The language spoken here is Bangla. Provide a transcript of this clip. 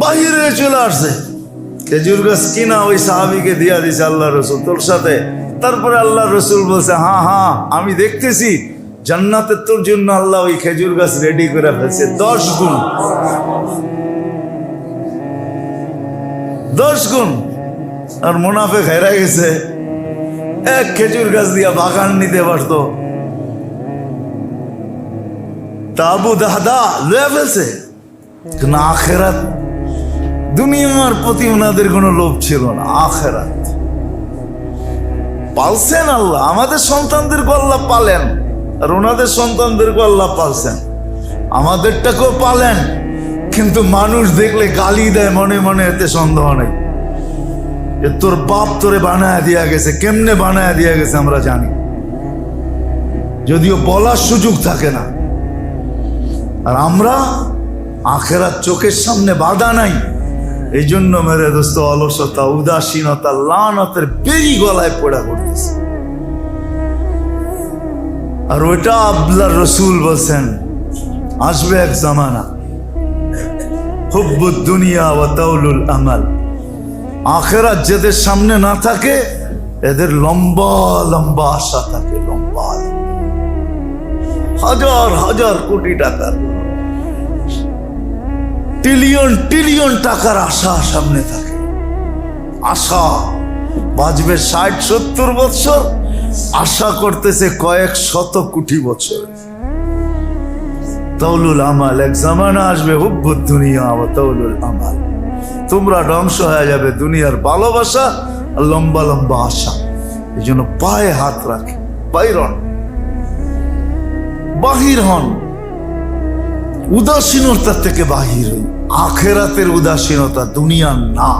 বাহিরে চলে আসছে, খেজুর গাছ কিনা ওই সাহাবিকে দিয়া দিছে আল্লাহ রসুল তোর সাথে। তারপরে আল্লাহ রসুল বলছে, হ্যাঁ হ্যাঁ আমি দেখতেছি জান্নাতের তোর জন্য আল্লাহ ওই খেজুর গাছ রেডি করে ফেলছে 10 গুণ, 10 গুণ। আর মুনাফিক হেরা গেছে, এক খেজুর গাছ দিয়া বাগান নিতে পারতো, তা আবু দাহদা লয়ে ফেলছে। কিন্তু আখেরাত, দুনিয়ার প্রতি ওনাদের কোনো লোভ ছিল না। আখেরাত পালছেন আল্লাহ, আমাদের সন্তানদেরকে আল্লাহ পালেন, আর ওনাদের সন্তানদেরকে আল্লাহ পালছেন, আমাদেরটাকেও পালেন। কিন্তু মানুষ দেখলে গালি দেয় মনে মনে, এতে সন্দেহ নেই যে তোর বাপ তোরে বানায় দিয়া গেছে। কেমনে বানায় দিয়া গেছে আমরা জানি, যদিও বলার সুযোগ থাকে না। আর আমরা আখেরাত চোখের সামনে বাধা নাই, এই জন্য মেরে দোস্ত অলসতা, উদাসীনতা, লানতের বেরি গলায় পড়া করতেছে। আর ওইটা আল্লাহর রসুল বলছেন, আসবে এক জামানা হুব্বুদ দুনিয়া ওয়া তাউলুল আমাল, আখেরাত যাদের সামনে না থাকে এদের লম্বা লম্বা আশা থাকে, লম্বা হাজার হাজার কোটি টাকার, ট্রিলিয়ন ট্রিলিয়ন টাকার আশা সামনে থাকে। আশা বাঁচবে 60-70 বছর, আশা করতেছে কয়েক শত কোটি বছর। তাউলুল আমাল, এক জামানা আসবে হুব্বুদ দুনিয়া ওয়া তাউলুল আমাল, তোমরা ধ্বংস হয়ে যাবে দুনিয়ার ভালোবাসা আর লম্বা লম্বা আশা। এই জন্য পায়ে হাত রাখে, বাইরন বাহির হন, উদাসীনতা থেকে বাহির হই। আখেরাতের উদাসীনতা, দুনিয়ার না।